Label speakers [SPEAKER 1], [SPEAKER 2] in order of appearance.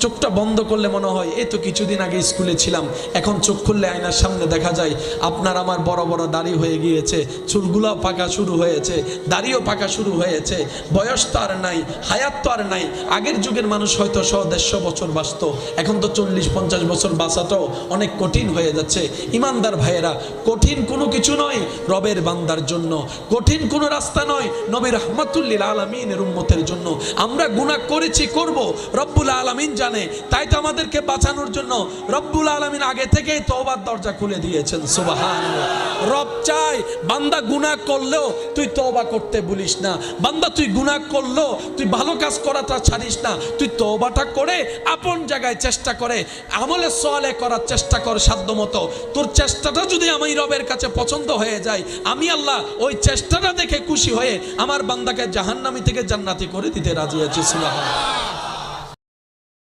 [SPEAKER 1] চোখটা বন্ধ করলে মনে হয় এই তো কিছুদিন আগে স্কুলে ছিলাম, এখন চোখ খুললে আয়নার সামনে দেখা যায় আপনার আমার বড় বড় দাড়ি হয়ে গিয়েছে, চুলগুলাও পাকা শুরু হয়েছে, দাড়িও পাকা শুরু হয়েছে, বয়স তো আর নাই, হায়াত তো আর নাই। আগের যুগের মানুষ হয়তো 100-150 বছর বাঁচত, এখন তো 40-50 বছর বাঁচাটাও অনেক কঠিন হয়ে যাচ্ছে। ইমানদার ভাইয়েরা, কঠিন কোনো কিছু নয় রবের বান্দার জন্য, কঠিন কোনো রাস্তা নয় নবী রাহমাতুল লিল আলামিনের উম্মতের জন্য। আমরা গুনাহ করেছি, করব, রব্বুল আলামিন জানে, তাই তো আমাদেরকে বাঁচানোর জন্য রব্বুল আলামিন আগে থেকেই তওবার দরজা খুলে দিয়েছেন। সুবহানাল্লাহ। রব চাই বান্দা গুনাহ করলেও তুই তওবা করতে ভুলিস না, বান্দা তুই গুনাহ করলেও তুই ভালো কাজ করাটা ছাড়িস না, তুই তওবাটা করে আপন জায়গায় চেষ্টা করে আমলে সালেহ করার চেষ্টা কর সাধ্যমতো। তোর চেষ্টাটা যদি আমি রবের কাছে পছন্দ হয়ে যায়, আমি আল্লাহ ওই চেষ্টাটা দেখে খুশি হয়ে আমার বান্দাকে জাহান্নামী থেকে জান্নাতি করে দিতে রাজি আছি। সুবহানাল্লাহ।